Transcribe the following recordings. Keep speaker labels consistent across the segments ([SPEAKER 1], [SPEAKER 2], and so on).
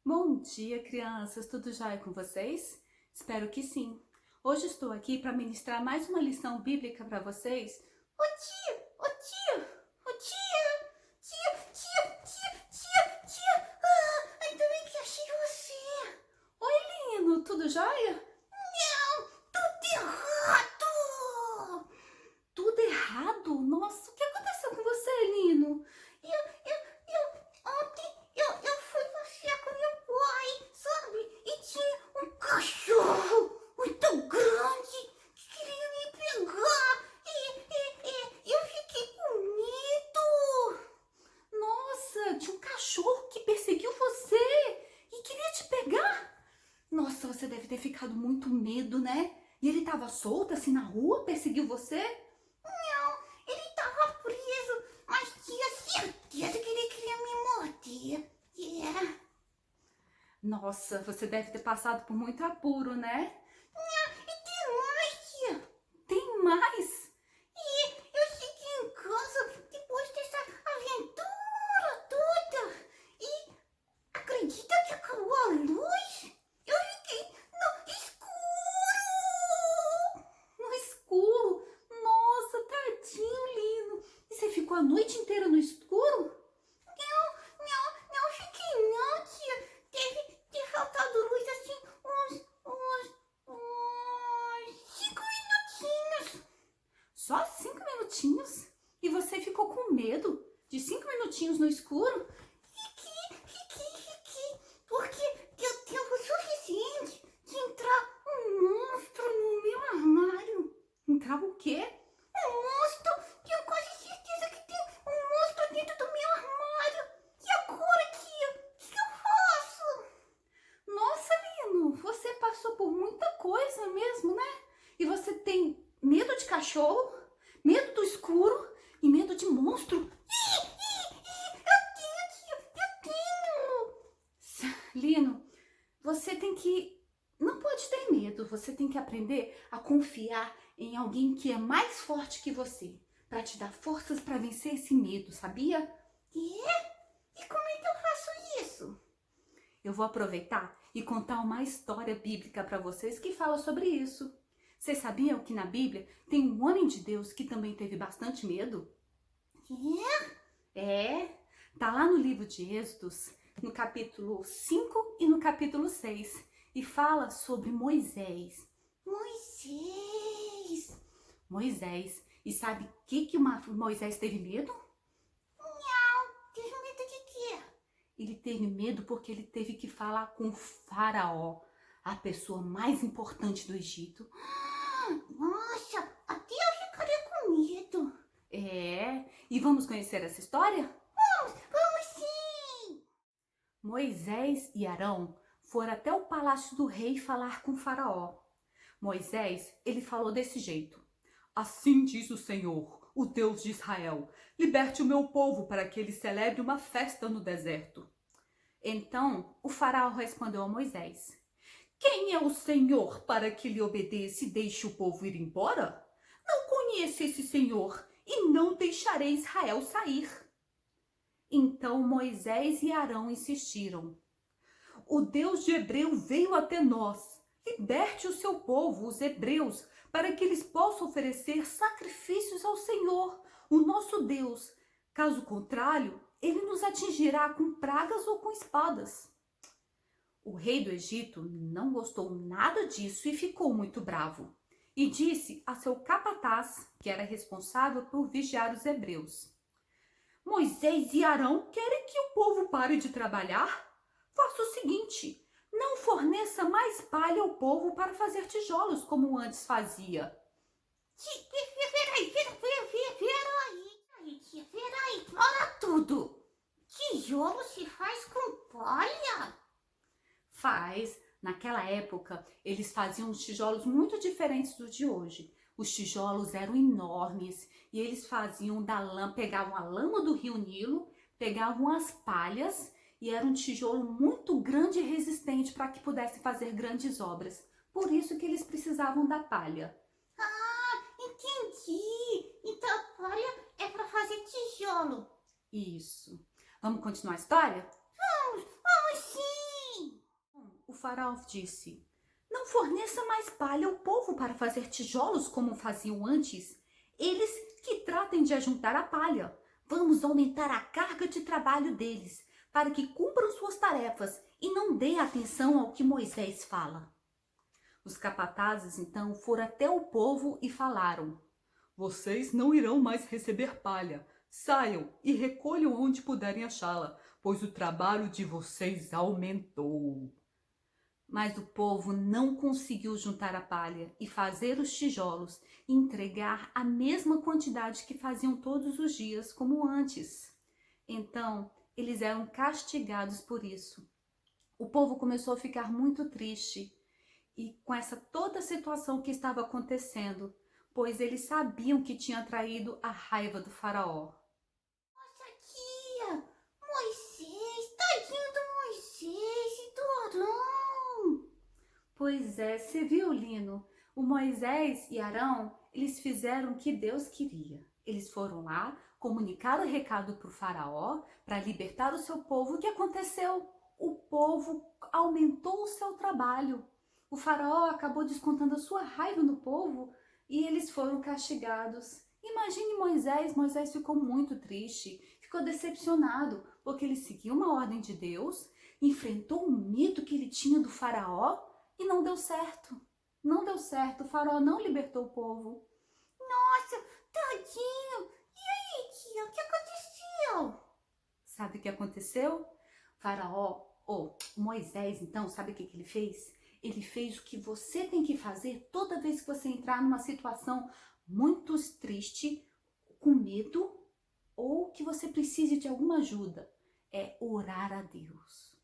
[SPEAKER 1] Bom dia, crianças! Tudo jóia com vocês? Espero que sim. Hoje estou aqui para ministrar mais uma lição bíblica para vocês.
[SPEAKER 2] Ô tia, ô tia, ô tia, tia. Ainda bem que achei você.
[SPEAKER 1] Oi, Lino, tudo jóia?
[SPEAKER 2] Não, tudo errado.
[SPEAKER 1] Tudo errado? Nossa, o que aconteceu com você, Lino?
[SPEAKER 2] Ontem eu fui passear com meu pai, sabe? E tinha um cachorro muito grande que queria me pegar. E eu fiquei com medo.
[SPEAKER 1] Nossa, tinha um cachorro que perseguiu você e queria te pegar? Nossa, você deve ter ficado muito medo, né? E ele estava solto assim na rua, perseguiu você?
[SPEAKER 2] Não, ele tava preso, mas tinha certeza que ele queria me morder.
[SPEAKER 1] Nossa, você deve ter passado por muito apuro, né?
[SPEAKER 2] E tem mais, tia.
[SPEAKER 1] Tem mais?
[SPEAKER 2] E eu cheguei em casa depois dessa aventura toda. E acredita que acabou a luz? Eu fiquei no escuro.
[SPEAKER 1] No escuro? Nossa, tadinho, Lino. E você ficou a noite inteira no escuro?
[SPEAKER 2] Não fiquei não, tia. Deve ter faltado luz assim uns 5 minutinhos.
[SPEAKER 1] Só 5 minutinhos? E você ficou com medo de 5 minutinhos no escuro?
[SPEAKER 2] Fiquei. Porque deu tempo suficiente de entrar um monstro no meu armário.
[SPEAKER 1] Entrava o quê?
[SPEAKER 2] Um monstro? Tenho quase certeza que tem um monstro dentro do meu armário. E agora, tia? O que eu faço?
[SPEAKER 1] Nossa, Lino, você passou por muita coisa mesmo, né? E você tem medo de cachorro, medo do escuro e medo de monstro?
[SPEAKER 2] Eu tenho.
[SPEAKER 1] Lino, você tem que... Não pode ter medo, você tem que aprender a confiar em alguém que é mais forte que você, para te dar forças para vencer esse medo, sabia?
[SPEAKER 2] E como é que eu faço isso?
[SPEAKER 1] Eu vou aproveitar e contar uma história bíblica para vocês que fala sobre isso. Vocês sabiam que na Bíblia tem um homem de Deus que também teve bastante medo? Tá lá no livro de Êxodos, no capítulo 5 e no capítulo 6, e fala sobre Moisés. Moisés. E sabe o que Moisés teve medo?
[SPEAKER 2] Teve medo de quê?
[SPEAKER 1] Ele teve medo porque ele teve que falar com o faraó, a pessoa mais importante do Egito.
[SPEAKER 2] Nossa, até eu ficaria com medo.
[SPEAKER 1] E vamos conhecer essa história?
[SPEAKER 2] Vamos sim.
[SPEAKER 1] Moisés e Arão foram até o palácio do rei falar com o faraó. Moisés, ele falou desse jeito: Assim diz o Senhor, o Deus de Israel, liberte o meu povo para que ele celebre uma festa no deserto. Então o faraó respondeu a Moisés: Quem é o Senhor para que lhe obedeça e deixe o povo ir embora? Não conheço esse Senhor e não deixarei Israel sair. Então Moisés e Arão insistiram: O Deus de Hebreu veio até nós. Liberte o seu povo, os hebreus, para que eles possam oferecer sacrifícios ao Senhor, o nosso Deus. Caso contrário, ele nos atingirá com pragas ou com espadas. O rei do Egito não gostou nada disso e ficou muito bravo. E disse a seu capataz, que era responsável por vigiar os hebreus: Moisés e Arão querem que o povo pare de trabalhar? Faça o seguinte: não forneça mais palha ao povo para fazer tijolos como antes fazia.
[SPEAKER 2] Peraí, para tudo. Tijolo se faz com palha?
[SPEAKER 1] Faz. Naquela época, eles faziam os tijolos muito diferentes dos de hoje. Os tijolos eram enormes e eles faziam da lã, pegavam a lama do rio Nilo, pegavam as palhas e era um tijolo muito grande e resistente para que pudesse fazer grandes obras. Por isso que eles precisavam da palha.
[SPEAKER 2] Entendi. Então a palha é para fazer tijolo.
[SPEAKER 1] Isso. Vamos continuar a história?
[SPEAKER 2] Vamos sim.
[SPEAKER 1] faraó disse: não forneça mais palha ao povo para fazer tijolos como faziam antes. Eles que tratem de ajuntar a palha. Vamos aumentar a carga de trabalho deles, para que cumpram suas tarefas e não dê atenção ao que Moisés fala. Os capatazes então foram até o povo e falaram: vocês não irão mais receber palha. Saiam e recolham onde puderem achá-la, pois o trabalho de vocês aumentou. Mas o povo não conseguiu juntar a palha e fazer os tijolos e entregar a mesma quantidade que faziam todos os dias, como antes. Então, eles eram castigados por isso. O povo começou a ficar muito triste e com essa toda a situação que estava acontecendo, pois eles sabiam que tinha atraído a raiva do faraó.
[SPEAKER 2] Nossa, tia, Moisés, tadinho do Moisés e do Arão.
[SPEAKER 1] Pois é, você viu, Lino? O Moisés e Arão, eles fizeram o que Deus queria. Eles foram lá, comunicaram o recado para o faraó, para libertar o seu povo. O que aconteceu? O povo aumentou o seu trabalho. O faraó acabou descontando a sua raiva no povo e eles foram castigados. Imagine Moisés ficou muito triste, ficou decepcionado, porque ele seguiu uma ordem de Deus, enfrentou o medo que ele tinha do faraó e não deu certo. Não deu certo, o faraó não libertou o povo.
[SPEAKER 2] Nossa, tadinho. E aí, tia, o que aconteceu?
[SPEAKER 1] Sabe o que aconteceu? Moisés, então, sabe o que ele fez? Ele fez o que você tem que fazer toda vez que você entrar numa situação muito triste, com medo, ou que você precise de alguma ajuda. É orar a Deus.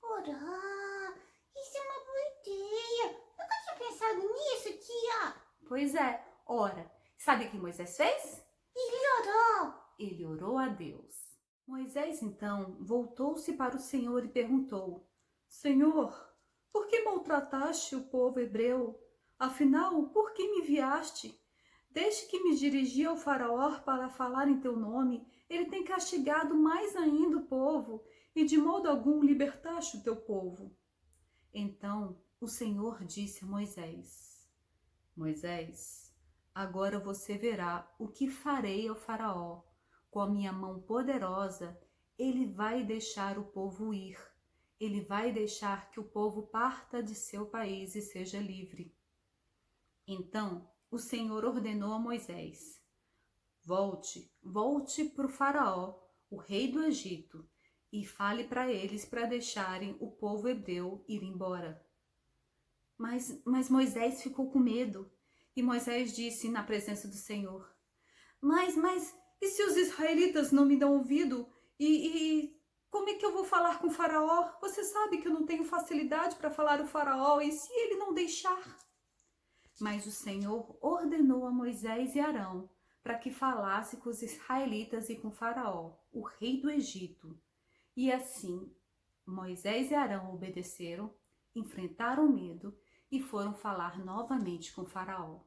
[SPEAKER 2] Orar, isso é uma boa ideia. Nunca tinha pensado nisso, tia.
[SPEAKER 1] Pois é, ora. Sabe o que Moisés fez?
[SPEAKER 2] Ele orou.
[SPEAKER 1] Ele orou a Deus. Moisés, então, voltou-se para o Senhor e perguntou: Senhor, por que maltrataste o povo hebreu? Afinal, por que me enviaste? Desde que me dirigi ao faraó para falar em teu nome, ele tem castigado mais ainda o povo, e de modo algum libertaste o teu povo. Então o Senhor disse a Moisés: Moisés, agora você verá o que farei ao faraó. Com a minha mão poderosa, ele vai deixar o povo ir. Ele vai deixar que o povo parta de seu país e seja livre. Então o Senhor ordenou a Moisés: volte para o faraó, o rei do Egito, e fale para eles para deixarem o povo hebreu ir embora. Mas Moisés ficou com medo, e Moisés disse na presença do Senhor: Mas, e se os israelitas não me dão ouvido? E como é que eu vou falar com o faraó? Você sabe que eu não tenho facilidade para falar o faraó, e se ele não deixar? Mas o Senhor ordenou a Moisés e Arão para que falasse com os israelitas e com o faraó, o rei do Egito. E assim, Moisés e Arão obedeceram, enfrentaram o medo e foram falar novamente com o faraó.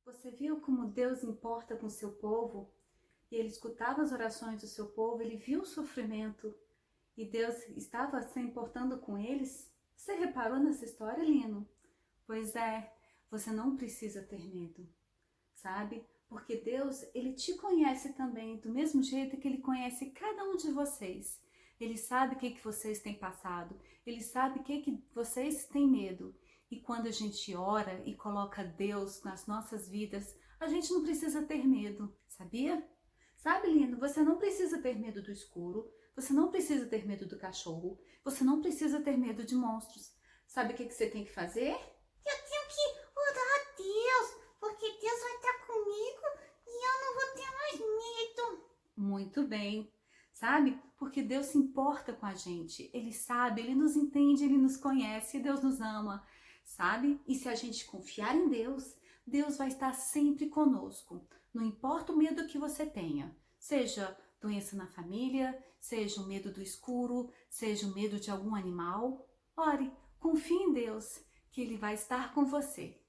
[SPEAKER 1] Você viu como Deus importa com o seu povo? E ele escutava as orações do seu povo, ele viu o sofrimento e Deus estava se importando com eles? Você reparou nessa história, Lino? Pois é, você não precisa ter medo, sabe? Porque Deus, ele te conhece também, do mesmo jeito que ele conhece cada um de vocês. Ele sabe o que vocês têm passado, ele sabe o que vocês têm medo. E quando a gente ora e coloca Deus nas nossas vidas, a gente não precisa ter medo, sabia? Sabe, Lino, você não precisa ter medo do escuro, você não precisa ter medo do cachorro, você não precisa ter medo de monstros. Sabe o que você tem que fazer?
[SPEAKER 2] Eu tenho que orar a Deus, porque Deus vai estar comigo e eu não vou ter mais medo.
[SPEAKER 1] Muito bem, sabe? Porque Deus se importa com a gente, Ele sabe, Ele nos entende, Ele nos conhece, Deus nos ama, sabe? E se a gente confiar em Deus, Deus vai estar sempre conosco. Não importa o medo que você tenha, seja doença na família, seja o medo do escuro, seja o medo de algum animal. Ore, confie em Deus, que Ele vai estar com você.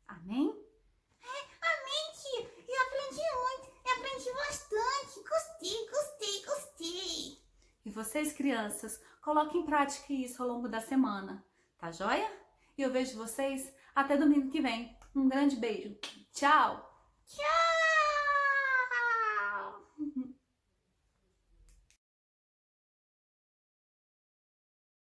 [SPEAKER 1] Amém?
[SPEAKER 2] Amém, tia. Eu aprendi muito, eu aprendi bastante. Gostei.
[SPEAKER 1] E vocês, crianças, coloquem em prática isso ao longo da semana, Tá joia? E eu vejo vocês até domingo que vem. Um grande beijo. Tchau!
[SPEAKER 2] Tchau!